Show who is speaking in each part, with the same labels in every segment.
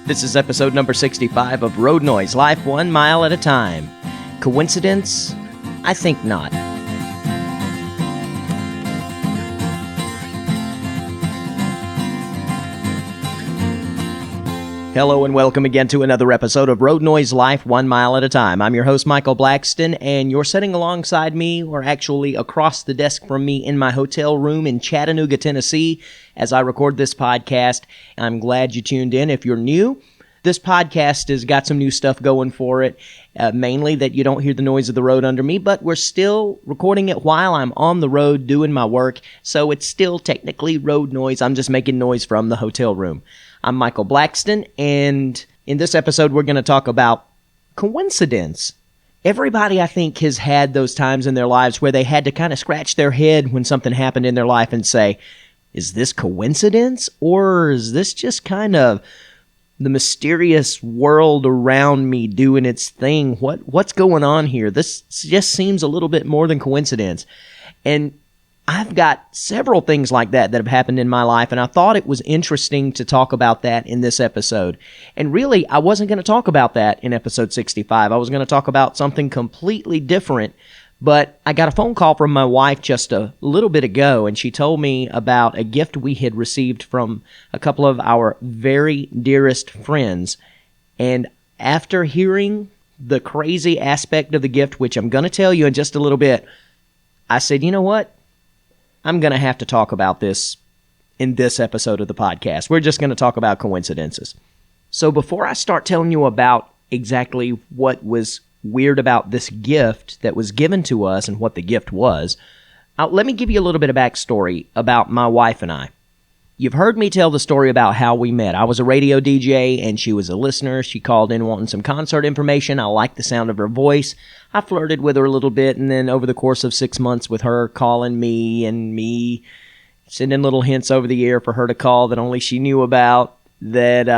Speaker 1: This is episode number 65 of Road Noise, Life 1 Mile at a Time. Coincidence? I think not. Hello and welcome again to another episode of Road Noise, Life 1 Mile at a Time. I'm your host, Michael Blackston, and you're sitting alongside me, or actually across the desk from me in my hotel room in Chattanooga, Tennessee, as I record this podcast. I'm glad you tuned in. If you're new, this podcast has got some new stuff going for it, mainly that you don't hear the noise of the road under me, but we're still recording it while I'm on the road doing my work, so it's still technically road noise. I'm just making noise from the hotel room. I'm Michael Blackston, and in this episode, we're going to talk about coincidence. Everybody, I think, has had those times in their lives where they had to kind of scratch their head when something happened in their life and say, is this coincidence, or is this just kind of the mysterious world around me doing its thing? What's going on here? This just seems a little bit more than coincidence. And I've got several things like that have happened in my life, and I thought it was interesting to talk about that in this episode. And really, I wasn't going to talk about that in episode 65. I was going to talk about something completely different, but I got a phone call from my wife just a little bit ago, and she told me about a gift we had received from a couple of our very dearest friends. And after hearing the crazy aspect of the gift, which I'm going to tell you in just a little bit, I said, you know what? I'm going to have to talk about this in this episode of the podcast. We're just going to talk about coincidences. So before I start telling you about exactly what was weird about this gift that was given to us and what the gift was, let me give you a little bit of backstory about my wife and I. You've heard me tell the story about how we met. I was a radio DJ and she was a listener. She called in wanting some concert information. I liked the sound of her voice. I flirted with her a little bit, and then over the course of 6 months with her calling me and me sending little hints over the air for her to call that only she knew about, that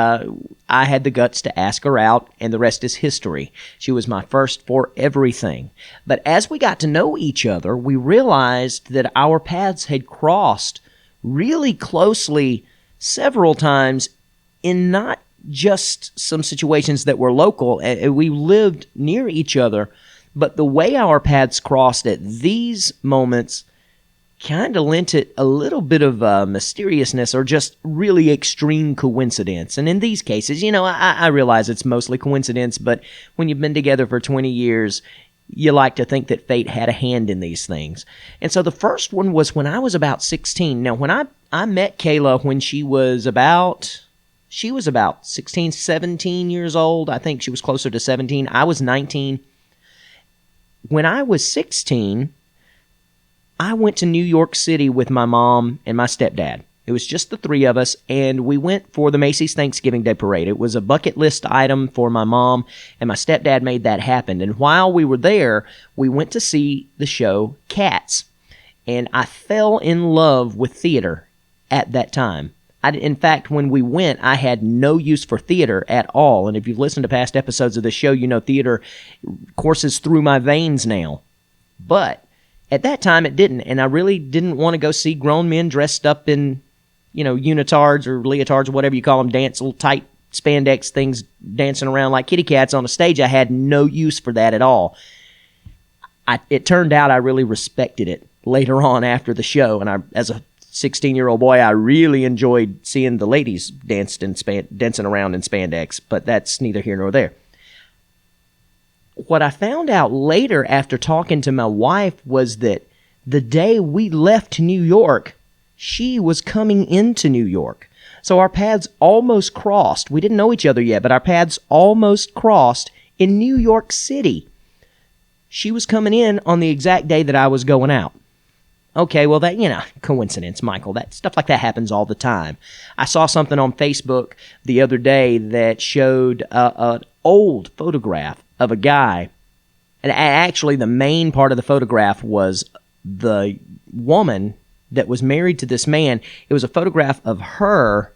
Speaker 1: I had the guts to ask her out, and the rest is history. She was my first for everything. But as we got to know each other, we realized that our paths had crossed really closely several times in not just some situations that were local. We lived near each other, but the way our paths crossed at these moments kind of lent it a little bit of mysteriousness or just really extreme coincidence. And in these cases, you know, I realize it's mostly coincidence, but when you've been together for 20 years, you like to think that fate had a hand in these things. And so the first one was when I was about 16. Now, when I met Kayla when she was about 16, 17 years old. I think she was closer to 17. I was 19. When I was 16, I went to New York City with my mom and my stepdad. It was just the three of us, and we went for the Macy's Thanksgiving Day Parade. It was a bucket list item for my mom, and my stepdad made that happen. And while we were there, we went to see the show Cats, and I fell in love with theater at that time. In fact, when we went, I had no use for theater at all, and if you've listened to past episodes of the show, you know theater courses through my veins now. But at that time, it didn't, and I really didn't want to go see grown men dressed up in, you know, unitards or leotards or whatever you call them, dance, little tight spandex things dancing around like kitty cats on a stage. I had no use for that at all. It turned out I really respected it later on after the show, and as a 16-year-old boy, I really enjoyed seeing the ladies dancing around in spandex, but that's neither here nor there. What I found out later after talking to my wife was that the day we left New York, she was coming into New York. So our paths almost crossed. We didn't know each other yet, but our paths almost crossed in New York City. She was coming in on the exact day that I was going out. Okay, well, that, you know, coincidence, Michael. That stuff like that happens all the time. I saw something on Facebook the other day that showed an old photograph of a guy. And actually, the main part of the photograph was the woman that was married to this man. It was a photograph of her,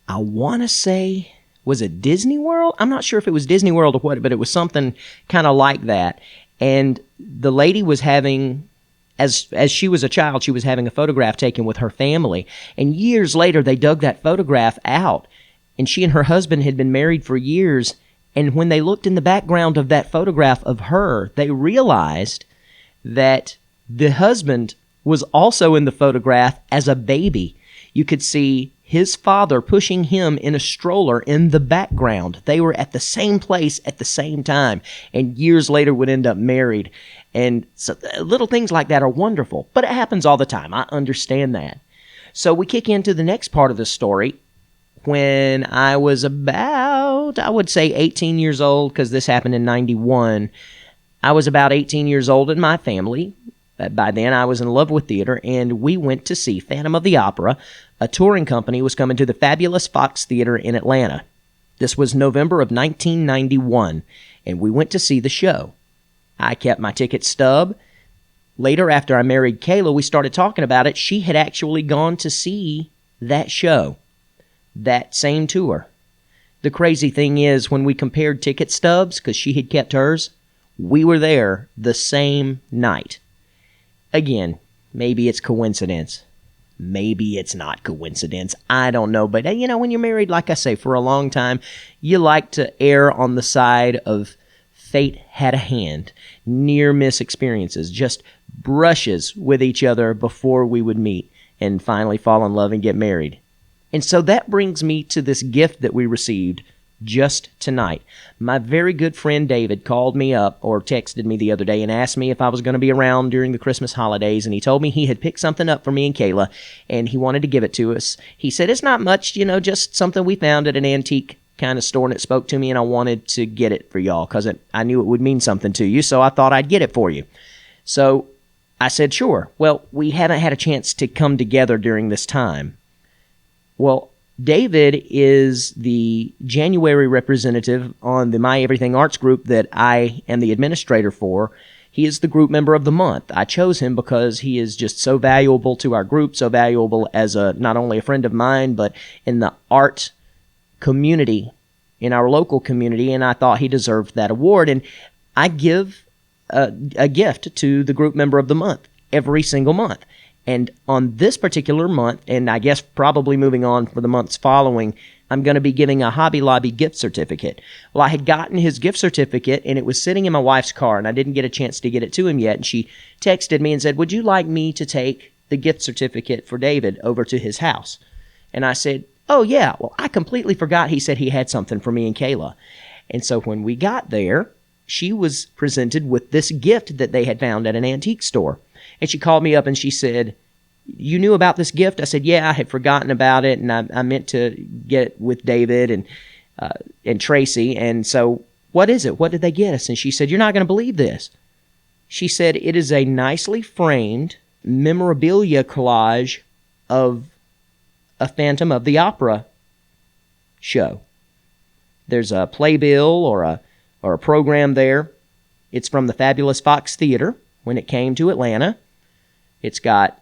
Speaker 1: I want to say, was it Disney World? I'm not sure if it was Disney World or what, but it was something kind of like that. And the lady was having, as she was a child, she was having a photograph taken with her family. And years later, they dug that photograph out. And she and her husband had been married for years. And when they looked in the background of that photograph of her, they realized that the husband was also in the photograph as a baby. You could see his father pushing him in a stroller in the background. They were at the same place at the same time, and years later would end up married. And so little things like that are wonderful, but it happens all the time. I understand that. So we kick into the next part of the story. When I was about, I would say 18 years old, because this happened in 91, I was about 18 years old in my family. By then, I was in love with theater, and we went to see Phantom of the Opera. A touring company was coming to the fabulous Fox Theater in Atlanta. This was November of 1991, and we went to see the show. I kept my ticket stub. Later, after I married Kayla, we started talking about it. She had actually gone to see that show, that same tour. The crazy thing is, when we compared ticket stubs, because she had kept hers, we were there the same night. Again, maybe it's coincidence. Maybe it's not coincidence. I don't know. But, when you're married, like I say, for a long time, you like to err on the side of fate had a hand. Near-miss experiences, just brushes with each other before we would meet and finally fall in love and get married. And so that brings me to this gift that we received just tonight. My very good friend David called me up or texted me the other day and asked me if I was going to be around during the Christmas holidays, and he told me he had picked something up for me and Kayla, and he wanted to give it to us. He said, it's not much, just something we found at an antique kind of store, and it spoke to me, and I wanted to get it for y'all because I knew it would mean something to you, so I thought I'd get it for you. So I said, sure. Well, we haven't had a chance to come together during this time. Well, David is the January representative on the My Everything Arts group that I am the administrator for. He is the group member of the month. I chose him because he is just so valuable to our group, so valuable as not only a friend of mine, but in the art community, in our local community, and I thought he deserved that award. And I give a gift to the group member of the month every single month. And on this particular month, and I guess probably moving on for the months following, I'm going to be giving a Hobby Lobby gift certificate. Well, I had gotten his gift certificate, and it was sitting in my wife's car, and I didn't get a chance to get it to him yet. And she texted me and said, would you like me to take the gift certificate for David over to his house? And I said, oh, yeah. Well, I completely forgot he said he had something for me and Kayla. And so when we got there, she was presented with this gift that they had found at an antique store. And she called me up and she said, you knew about this gift? I said, yeah, I had forgotten about it, and I meant to get it with David and Tracy. And so what is it? What did they get us? And she said, you're not going to believe this. She said, it is a nicely framed memorabilia collage of a Phantom of the Opera show. There's a playbill or a program there. It's from the fabulous Fox Theater when it came to Atlanta. It's got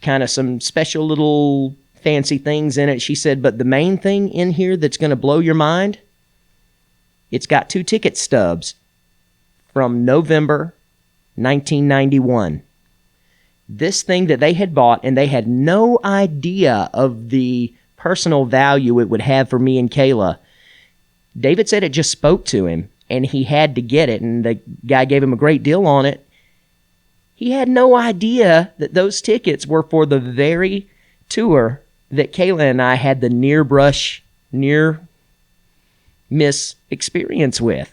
Speaker 1: kind of some special little fancy things in it. She said, but the main thing in here that's going to blow your mind, it's got 2 ticket stubs from November 1991. This thing that they had bought, and they had no idea of the personal value it would have for me and Kayla. David said it just spoke to him, and he had to get it, and the guy gave him a great deal on it. He had no idea that those tickets were for the very tour that Kayla and I had the near-miss experience with.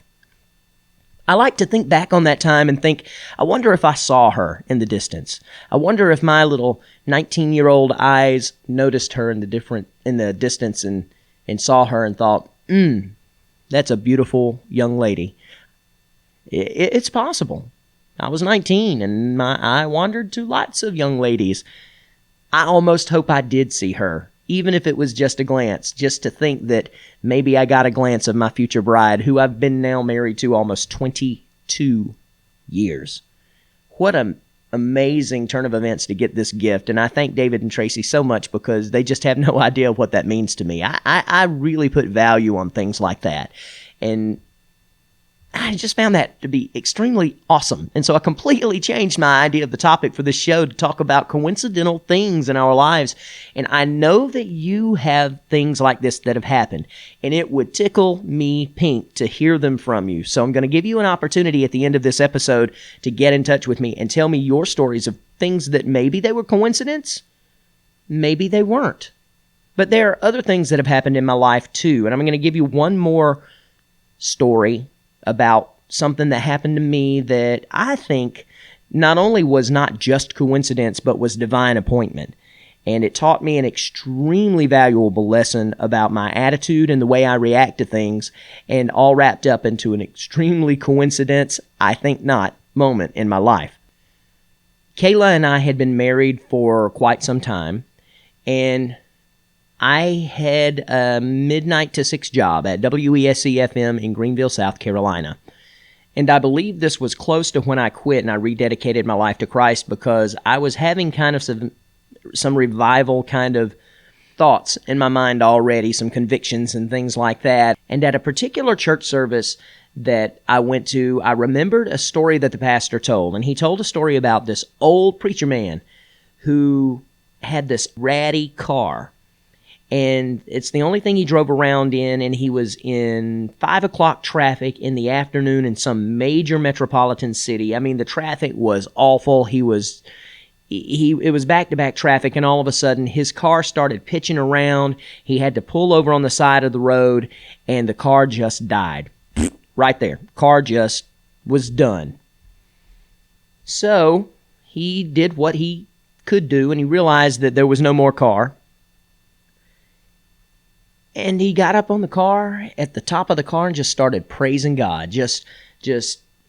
Speaker 1: I like to think back on that time and think, I wonder if I saw her in the distance. I wonder if my little 19-year-old eyes noticed her in the distance and saw her and thought, that's a beautiful young lady. It's possible. I was 19, and my eye wandered to lots of young ladies. I almost hope I did see her, even if it was just a glance, just to think that maybe I got a glance of my future bride, who I've been now married to almost 22 years. What an amazing turn of events to get this gift, and I thank David and Tracy so much because they just have no idea what that means to me. I really put value on things like that, and I just found that to be extremely awesome. And so I completely changed my idea of the topic for this show to talk about coincidental things in our lives. And I know that you have things like this that have happened, and it would tickle me pink to hear them from you. So I'm going to give you an opportunity at the end of this episode to get in touch with me and tell me your stories of things that maybe they were coincidence, maybe they weren't. But there are other things that have happened in my life too. And I'm going to give you one more story about something that happened to me that I think not only was not just coincidence, but was divine appointment. And it taught me an extremely valuable lesson about my attitude and the way I react to things, and all wrapped up into an extremely coincidence, I think not, moment in my life. Kayla and I had been married for quite some time, and I had a midnight to 6 job at WESC-FM in Greenville, South Carolina. And I believe this was close to when I quit and I rededicated my life to Christ, because I was having kind of some revival kind of thoughts in my mind already, some convictions and things like that. And at a particular church service that I went to, I remembered a story that the pastor told. And he told a story about this old preacher man who had this ratty car. And it's the only thing he drove around in, and he was in 5 o'clock traffic in the afternoon in some major metropolitan city. I mean, the traffic was awful. It was back-to-back traffic, and all of a sudden, his car started pitching around. He had to pull over on the side of the road, and the car just died. Right there. Car just was done. So, he did what he could do, and he realized that there was no more car. And he got up on the car, at the top of the car, and just started praising God, just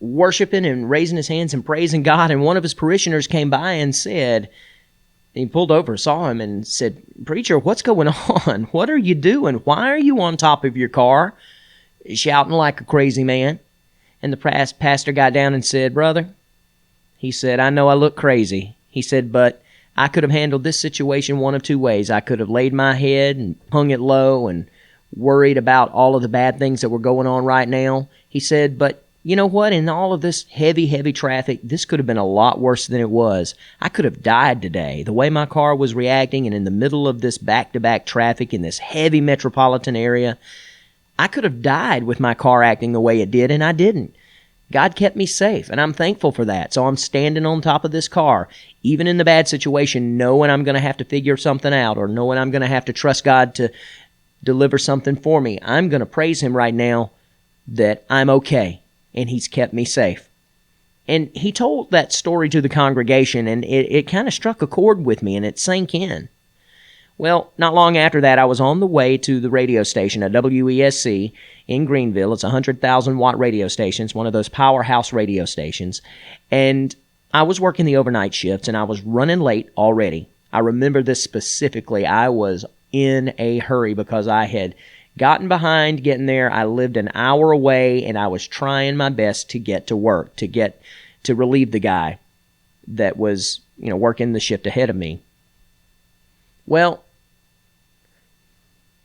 Speaker 1: worshiping and raising his hands and praising God. And one of his parishioners came by and said, he pulled over, saw him, and said, "Preacher, what's going on? What are you doing? Why are you on top of your car, shouting like a crazy man?" And the pastor got down and said, "Brother," he said, "I know I look crazy." He said, "But I could have handled this situation one of two ways. I could have laid my head and hung it low and worried about all of the bad things that were going on right now." He said, "But you know what? In all of this heavy, heavy traffic, this could have been a lot worse than it was. I could have died today. The way my car was reacting, and in the middle of this back-to-back traffic in this heavy metropolitan area, I could have died with my car acting the way it did, and I didn't. God kept me safe, and I'm thankful for that. So I'm standing on top of this car, even in the bad situation, knowing I'm going to have to figure something out, or knowing I'm going to have to trust God to deliver something for me. I'm going to praise Him right now that I'm okay, and He's kept me safe." And he told that story to the congregation, and it kind of struck a chord with me, and it sank in. Well, not long after that, I was on the way to the radio station at WESC in Greenville. It's a 100,000-watt radio station. It's one of those powerhouse radio stations. And I was working the overnight shifts, and I was running late already. I remember this specifically. I was in a hurry because I had gotten behind getting there. I lived an hour away, and I was trying my best to get to work, to relieve the guy that was, working the shift ahead of me. Well,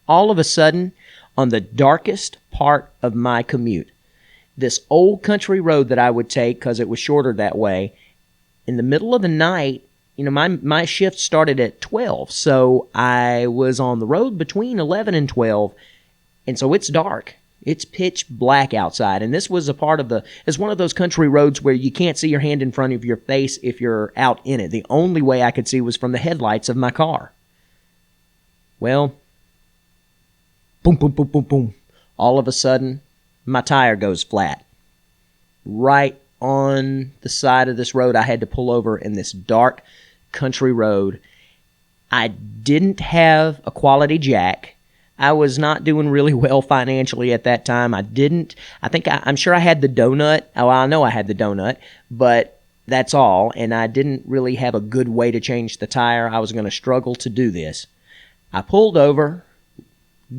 Speaker 1: all of a sudden, on the darkest part of my commute, this old country road that I would take because it was shorter that way, in the middle of the night, my shift started at 12, so I was on the road between 11 and 12, and so it's dark. It's pitch black outside, and this was it's one of those country roads where you can't see your hand in front of your face if you're out in it. The only way I could see was from the headlights of my car. Well, boom, boom, boom, boom, boom. All of a sudden, my tire goes flat. Right on the side of this road, I had to pull over in this dark country road. I didn't have a quality jack. I was not doing really well financially at that time. I'm sure I had the donut. Oh, I know I had the donut, but that's all. And I didn't really have a good way to change the tire. I was going to struggle to do this. I pulled over,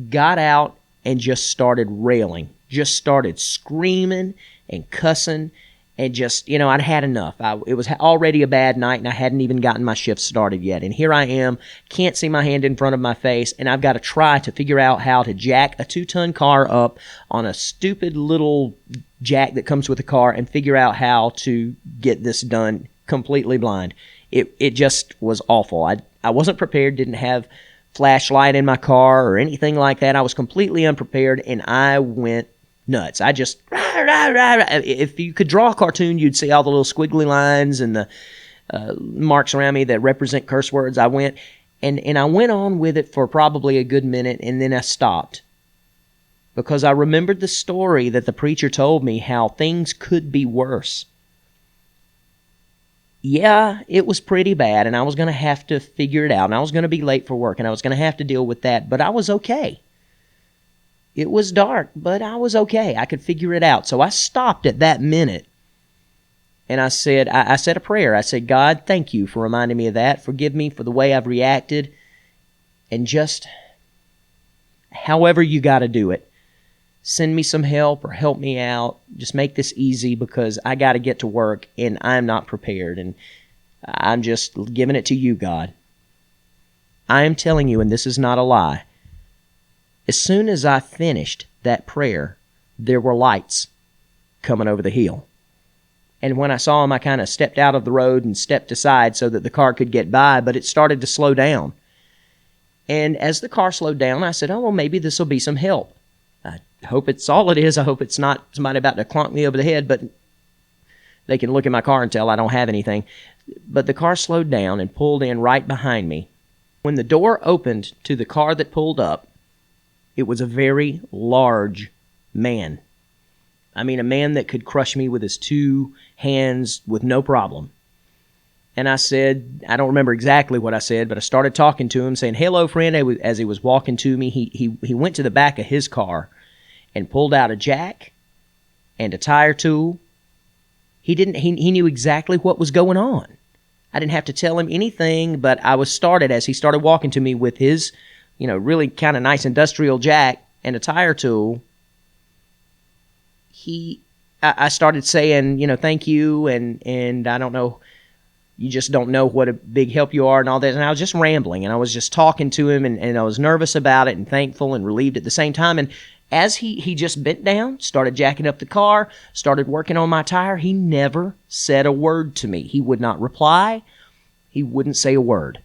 Speaker 1: got out, and just started railing. Just started screaming and cussing, and just, I'd had enough. It was already a bad night, and I hadn't even gotten my shift started yet. And here I am, can't see my hand in front of my face, and I've got to try to figure out how to jack a 2-ton car up on a stupid little jack that comes with the car and figure out how to get this done completely blind. It just was awful. I wasn't prepared, didn't have flashlight in my car or anything like that. I was completely unprepared, and I went nuts. I just, if you could draw a cartoon, you'd see all the little squiggly lines and the marks around me that represent curse words. I went, and I went on with it for probably a good minute, and then I stopped. Because I remembered the story that the preacher told me, how things could be worse. Yeah, it was pretty bad, and I was going to have to figure it out, and I was going to be late for work, and I was going to have to deal with that, but I was okay. It was dark, but I was okay. I could figure it out. So I stopped at that minute, and I said a prayer. I said, God, thank you for reminding me of that. Forgive me for the way I've reacted, and just however you got to do it. Send me some help or help me out. Just make this easy because I got to get to work and I'm not prepared. And I'm just giving it to you, God. I am telling you, and this is not a lie, as soon as I finished that prayer, there were lights coming over the hill. And when I saw them, I kind of stepped out of the road and stepped aside so that the car could get by, but it started to slow down. And as the car slowed down, I said, oh, well, maybe this will be some help. I hope it's all it is. I hope it's not somebody about to clonk me over the head, but they can look in my car and tell I don't have anything. But the car slowed down and pulled in right behind me. When the door opened to the car that pulled up, it was a very large man. I mean, a man that could crush me with his two hands with no problem. And I said, I don't remember exactly what I said, but I started talking to him, saying, hello, friend. As he was walking to me, he went to the back of his car and pulled out a jack and a tire tool. He knew exactly what was going on. I didn't have to tell him anything, but I was started as he started walking to me with his, really kind of nice industrial jack and a tire tool. I started saying, thank you, and I don't know, you just don't know what a big help you are and all that. And I was just rambling, and I was just talking to him, and I was nervous about it and thankful and relieved at the same time. And as he just bent down, started jacking up the car, started working on my tire, he never said a word to me. He would not reply. He wouldn't say a word.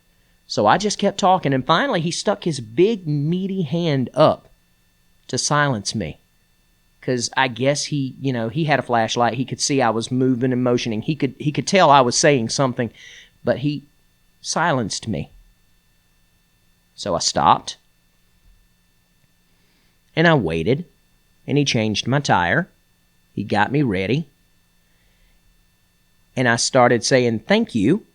Speaker 1: So I just kept talking, and finally he stuck his big, meaty hand up to silence me. Because I guess he had a flashlight. He could see I was moving and motioning. He could tell I was saying something, but he silenced me. So I stopped, and I waited, and he changed my tire. He got me ready, and I started saying, thank you.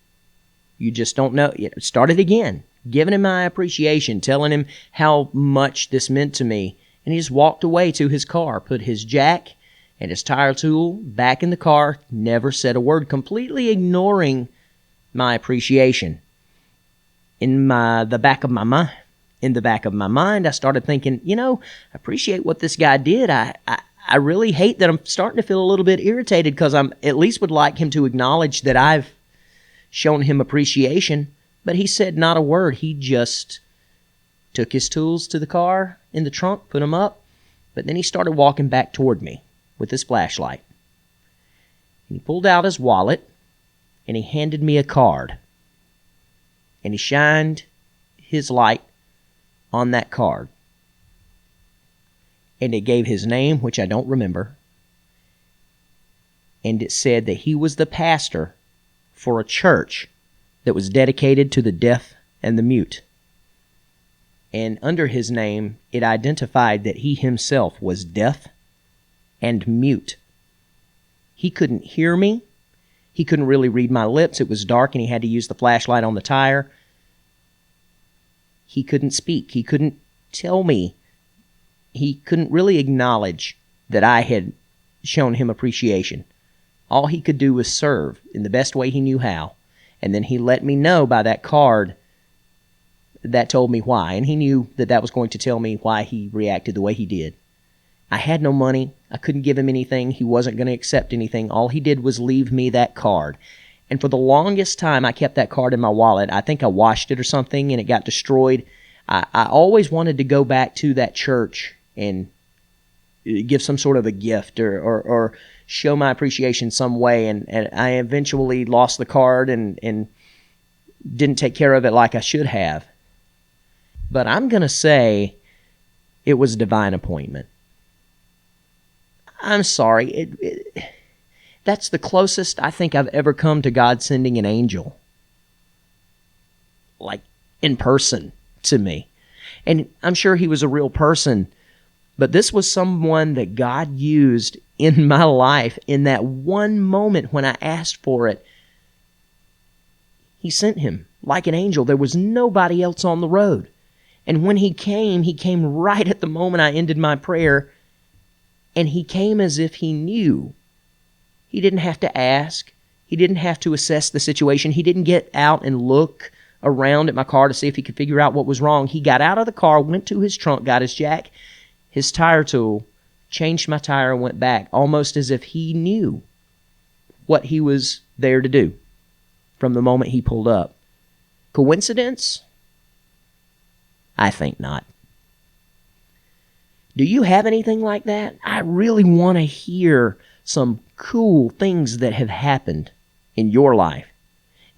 Speaker 1: You just don't know. Started again, giving him my appreciation, telling him how much this meant to me. And he just walked away to his car, put his jack and his tire tool back in the car, never said a word, completely ignoring my appreciation. In the back of my mind, I started thinking, I appreciate what this guy did. I really hate that I'm starting to feel a little bit irritated because I'm at least would like him to acknowledge that I've shown him appreciation. But he said not a word. He just took his tools to the car in the trunk, put them up, but then he started walking back toward me with his flashlight. And he pulled out his wallet, and he handed me a card. And he shined his light on that card. And it gave his name, which I don't remember. And it said that he was the pastor for a church that was dedicated to the deaf and the mute. And under his name, it identified that he himself was deaf and mute. He couldn't hear me. He couldn't really read my lips. It was dark, and he had to use the flashlight on the tire. He couldn't speak. He couldn't tell me. He couldn't really acknowledge that I had shown him appreciation. All he could do was serve in the best way he knew how. And then he let me know by that card that told me why, and he knew that was going to tell me why he reacted the way he did. I had no money. I couldn't give him anything. He wasn't going to accept anything. All he did was leave me that card. And for the longest time, I kept that card in my wallet. I think I washed it or something, and it got destroyed. I always wanted to go back to that church and give some sort of a gift or show my appreciation some way, and I eventually lost the card and didn't take care of it like I should have. But I'm going to say it was a divine appointment. I'm sorry. That's the closest I think I've ever come to God sending an angel, like in person, to me. And I'm sure he was a real person, but this was someone that God used in my life in that one moment when I asked for it. He sent him like an angel. There was nobody else on the road. And when he came right at the moment I ended my prayer, and he came as if he knew. He didn't have to ask. He didn't have to assess the situation. He didn't get out and look around at my car to see if he could figure out what was wrong. He got out of the car, went to his trunk, got his jack, his tire tool, changed my tire, and went back, almost as if he knew what he was there to do from the moment he pulled up. Coincidence? I think not. Do you have anything like that? I really want to hear some cool things that have happened in your life.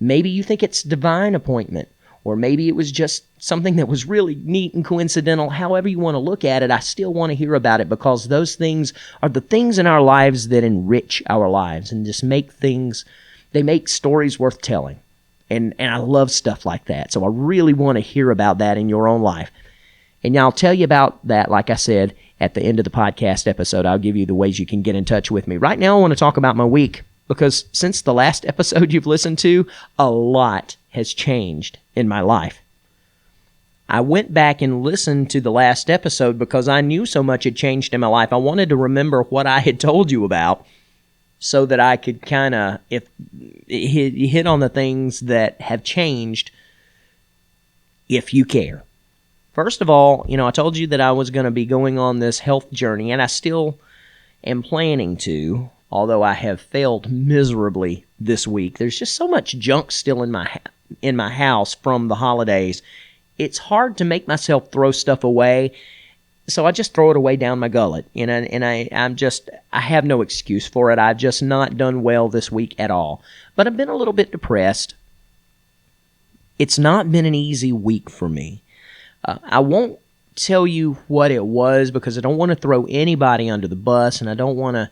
Speaker 1: Maybe you think it's divine appointment, or maybe it was just something that was really neat and coincidental. However you want to look at it, I still want to hear about it, because those things are the things in our lives that enrich our lives and just make stories worth telling. And I love stuff like that. So I really want to hear about that in your own life. And I'll tell you about that, like I said, at the end of the podcast episode. I'll give you the ways you can get in touch with me. Right now, I want to talk about my week, because since the last episode you've listened to, a lot has changed in my life. I went back and listened to the last episode because I knew so much had changed in my life. I wanted to remember what I had told you about, so that I could kind of hit on the things that have changed, if you care. First of all, I told you that I was going to be going on this health journey, and I still am planning to, although I have failed miserably this week. There's just so much junk still in my house from the holidays. It's hard to make myself throw stuff away, so I just throw it away down my gullet. I have no excuse for it. I've just not done well this week at all. But I've been a little bit depressed. It's not been an easy week for me. I won't tell you what it was, because I don't want to throw anybody under the bus, and I don't want to,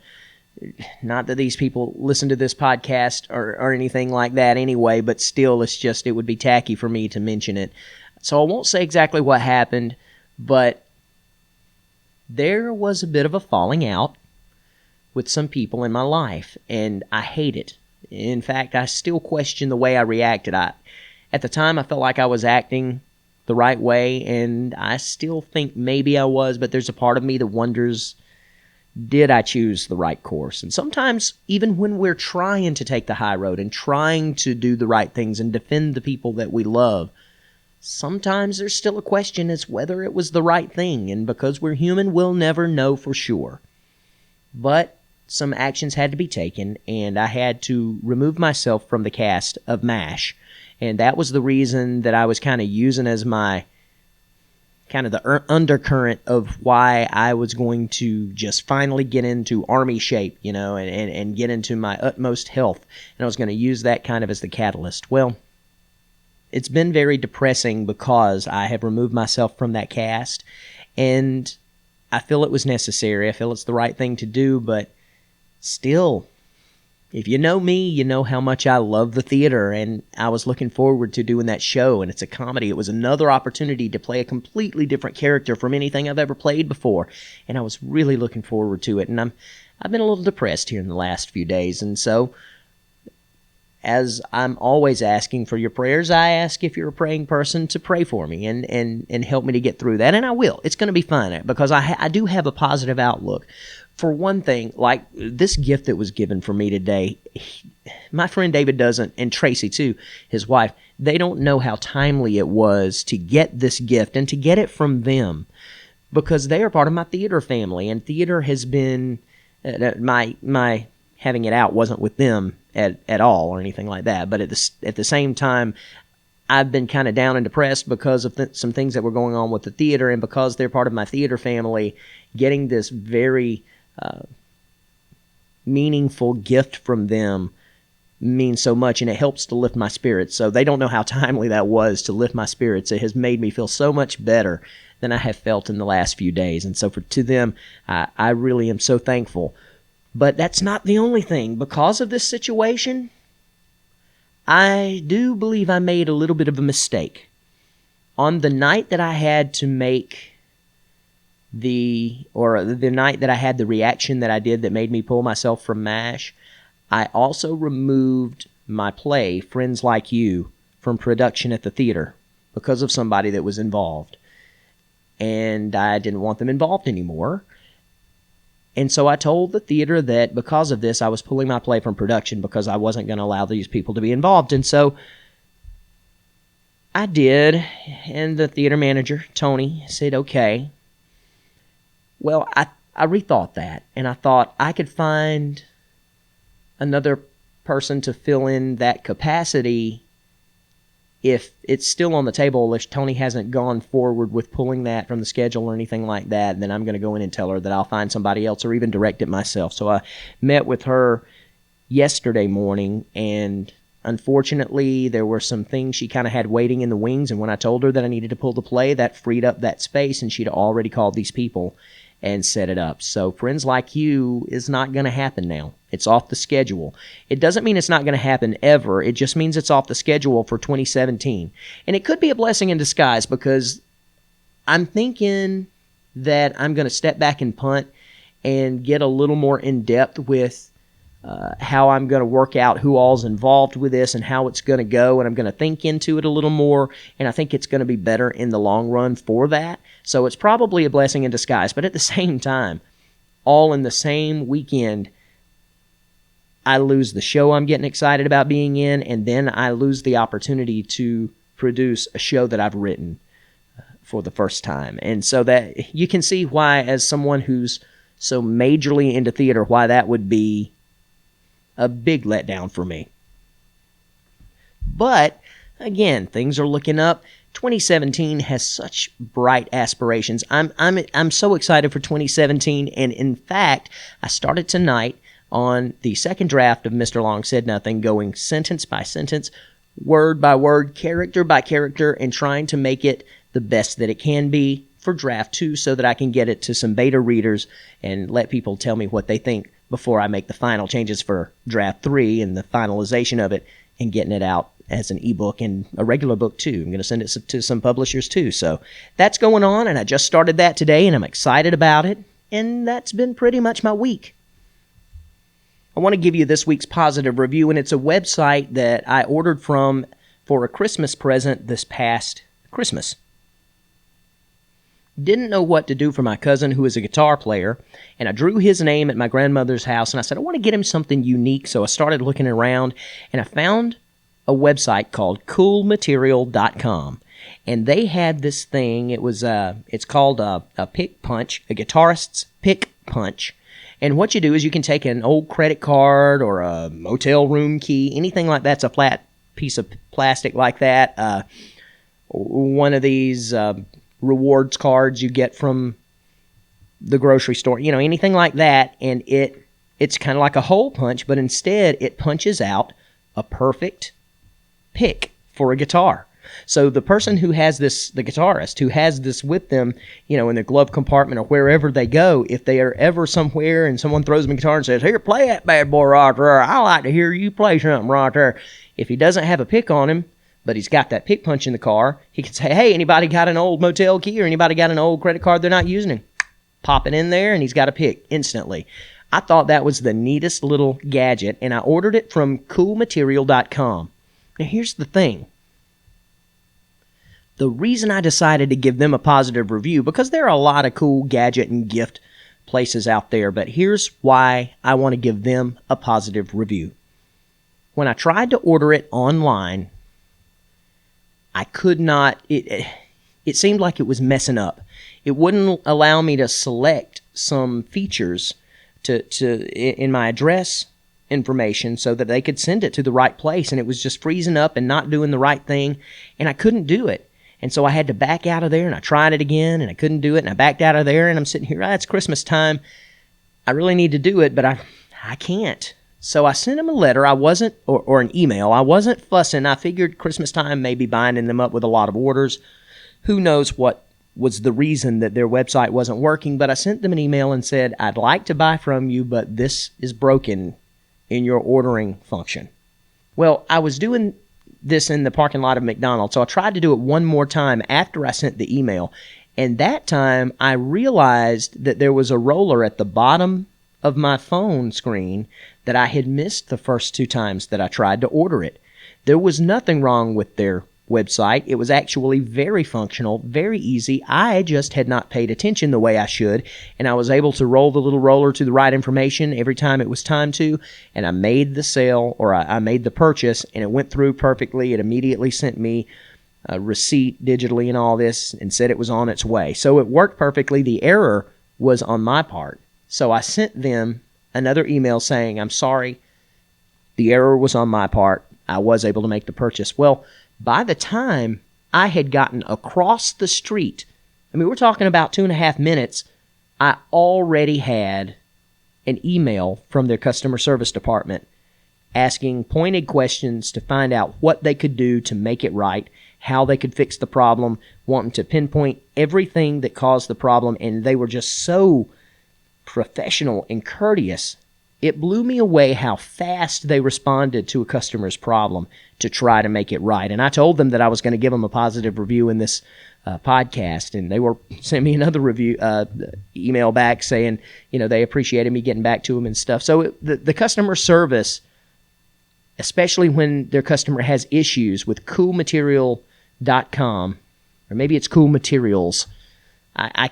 Speaker 1: not that these people listen to this podcast or anything like that anyway, but still, it would be tacky for me to mention it. So I won't say exactly what happened, but there was a bit of a falling out with some people in my life, and I hate it. In fact, I still question the way I reacted. At the time, I felt like I was acting the right way, and I still think maybe I was, but there's a part of me that wonders, did I choose the right course? And sometimes, even when we're trying to take the high road and trying to do the right things and defend the people that we love, sometimes there's still a question as whether it was the right thing, and because we're human, we'll never know for sure. But some actions had to be taken, and I had to remove myself from the cast of MASH. And that was the reason that I was kind of using as my kind of the undercurrent of why I was going to just finally get into army shape, and get into my utmost health. And I was going to use that kind of as the catalyst. Well, it's been very depressing because I have removed myself from that cast, and I feel it was necessary. I feel it's the right thing to do, but still, if you know me, you know how much I love the theater, and I was looking forward to doing that show, and it's a comedy. It was another opportunity to play a completely different character from anything I've ever played before, and I was really looking forward to it, and I've been a little depressed here in the last few days, and so, as I'm always asking for your prayers, I ask if you're a praying person to pray for me and help me to get through that, and I will. It's going to be fun, because I do have a positive outlook. For one thing, like this gift that was given for me today, my friend David doesn't, and Tracy too, his wife, they don't know how timely it was to get this gift and to get it from them, because they are part of my theater family, and theater has been, my having it out wasn't with them at all or anything like that, but at the same time, I've been kind of down and depressed because of some things that were going on with the theater, and because they're part of my theater family, getting this very meaningful gift from them means so much, and it helps to lift my spirits. So they don't know how timely that was to lift my spirits. It has made me feel so much better than I have felt in the last few days. And so to them, I really am so thankful. But that's not the only thing. Because of this situation, I do believe I made a little bit of a mistake. On the night that I had to make the night that I had the reaction that I did that made me pull myself from MASH, I also removed my play, Friends Like You, from production at the theater because of somebody that was involved. And I didn't want them involved anymore. And so I told the theater that because of this, I was pulling my play from production because I wasn't going to allow these people to be involved. And so I did. And the theater manager, Tony, said, okay. Well, I rethought that. And I thought I could find another person to fill in that capacity if it's still on the table, if Tony hasn't gone forward with pulling that from the schedule or anything like that, then I'm going to go in and tell her that I'll find somebody else or even direct it myself. So I met with her yesterday morning, and unfortunately there were some things she kind of had waiting in the wings, and when I told her that I needed to pull the play, that freed up that space, and she'd already called these people and set it up. So Friends Like You is not going to happen now. It's off the schedule. It doesn't mean it's not going to happen ever. It just means it's off the schedule for 2017. And it could be a blessing in disguise because I'm thinking that I'm going to step back and punt and get a little more in-depth with how I'm going to work out who all's involved with this and how it's going to go, and I'm going to think into it a little more, and I think it's going to be better in the long run for that. So it's probably a blessing in disguise, but at the same time, all in the same weekend, I lose the show I'm getting excited about being in, and then I lose the opportunity to produce a show that I've written for the first time. And so that you can see why, as someone who's so majorly into theater, why that would be a big letdown for me. But again, things are looking up. 2017 has such bright aspirations. I'm so excited for 2017, and in fact, I started tonight on the second draft of Mr. Long Said Nothing, going sentence by sentence, word by word, character by character, and trying to make it the best that it can be for draft 2 so that I can get it to some beta readers and let people tell me what they think before I make the final changes for draft 3 and the finalization of it and getting it out as an ebook and a regular book too. I'm going to send it to some publishers too. So that's going on, and I just started that today, and I'm excited about it, and that's been pretty much my week. I want to give you this week's positive review, and it's a website that I ordered from for a Christmas present this past Christmas. Didn't know what to do for my cousin, who is a guitar player, and I drew his name at my grandmother's house, and I said, I want to get him something unique, so I started looking around, and I found a website called coolmaterial.com, and they had this thing. It's called a pick punch, a guitarist's pick punch, and what you do is you can take an old credit card or a motel room key, anything like that's a flat piece of plastic like that, one of these rewards cards you get from the grocery store, anything like that, and it's kind of like a hole punch, but instead it punches out a perfect pick for a guitar. So the person who has this, the guitarist who has this with them, in their glove compartment or wherever they go, if they are ever somewhere and someone throws them a guitar and says, here, play that bad boy right there, I like to hear you play something right there. If he doesn't have a pick on him, but he's got that pick punch in the car, he can say, hey, anybody got an old motel key or anybody got an old credit card they're not using? And pop it in there, and he's got a pick instantly. I thought that was the neatest little gadget, and I ordered it from coolmaterial.com. Now, here's the thing. The reason I decided to give them a positive review, because there are a lot of cool gadget and gift places out there, but here's why I want to give them a positive review. When I tried to order it online, I could not, it seemed like it was messing up. It wouldn't allow me to select some features in my address information so that they could send it to the right place, and it was just freezing up and not doing the right thing, and I couldn't do it. And so I had to back out of there, and I tried it again, and I couldn't do it, and I backed out of there, and I'm sitting here, it's Christmas time. I really need to do it, but I can't. So I sent them a letter. I wasn't, or an email. I wasn't fussing. I figured Christmas time may be binding them up with a lot of orders. Who knows what was the reason that their website wasn't working, but I sent them an email and said, I'd like to buy from you, but this is broken in your ordering function. Well, I was doing this in the parking lot of McDonald's, so I tried to do it one more time after I sent the email, and that time I realized that there was a roller at the bottom of my phone screen that I had missed the first 2 times that I tried to order it. There was nothing wrong with their website. It was actually very functional, very easy. I just had not paid attention the way I should, and I was able to roll the little roller to the right information every time it was time to, and I made the sale, or I made the purchase, and it went through perfectly. It immediately sent me a receipt digitally and all this and said it was on its way. So it worked perfectly. The error was on my part. So I sent them another email saying, I'm sorry, the error was on my part. I was able to make the purchase. Well, by the time I had gotten across the street, I mean, we're talking about 2.5 minutes, I already had an email from their customer service department asking pointed questions to find out what they could do to make it right, how they could fix the problem, wanting to pinpoint everything that caused the problem, and they were just so professional and courteous. It blew me away how fast they responded to a customer's problem to try to make it right. And I told them that I was going to give them a positive review in this podcast, and they were sent me another review email back saying, they appreciated me getting back to them and stuff. So the customer service, especially when their customer has issues with coolmaterial.com, or maybe it's Cool Materials, I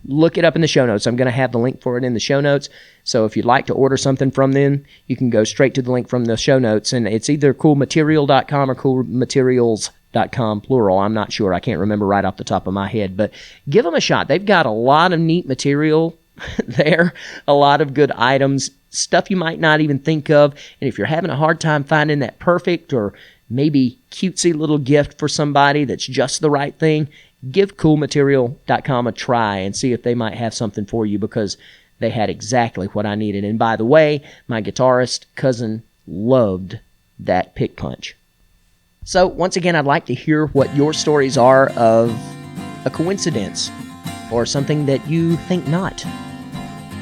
Speaker 1: look it up in the show notes. I'm going to have the link for it in the show notes. So if you'd like to order something from them, you can go straight to the link from the show notes. And it's either coolmaterial.com or coolmaterials.com, plural. I'm not sure. I can't remember right off the top of my head. But give them a shot. They've got a lot of neat material there, a lot of good items, stuff you might not even think of. And if you're having a hard time finding that perfect or maybe cutesy little gift for somebody that's just the right thing, give coolmaterial.com a try and see if they might have something for you, because they had exactly what I needed. And by the way, my guitarist cousin loved that pick punch. So once again, I'd like to hear what your stories are of a coincidence or something that you think not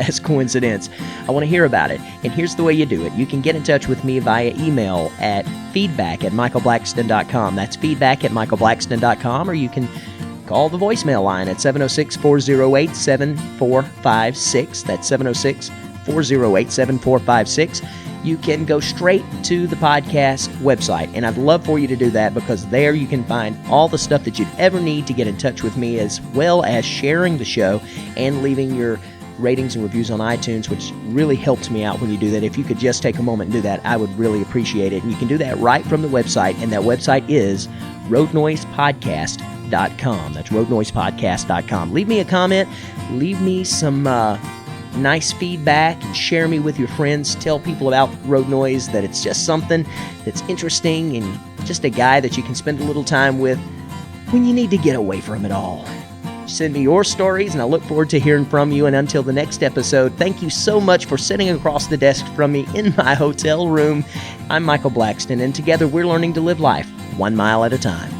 Speaker 1: as coincidence. I want to hear about it. And here's the way you do it. You can get in touch with me via email at feedback@michaelblackston.com. That's feedback@michaelblackston.com, or you can call the voicemail line at 706-408-7456. That's 706-408-7456. You can go straight to the podcast website, and I'd love for you to do that, because there you can find all the stuff that you'd ever need to get in touch with me, as well as sharing the show and leaving your ratings and reviews on iTunes, which really helps me out when you do that. If you could just take a moment and do that, I would really appreciate it. And you can do that right from the website, and that website is roadnoisepodcast.com. That's roadnoisepodcast.com. Leave me a comment. Leave me some nice feedback, and share me with your friends. Tell people about Road Noise, that it's just something that's interesting and just a guy that you can spend a little time with when you need to get away from it all. Send me your stories, and I look forward to hearing from you. And until the next episode, thank you so much for sitting across the desk from me in my hotel room. I'm Michael Blackston, and together we're learning to live life 1 mile at a time.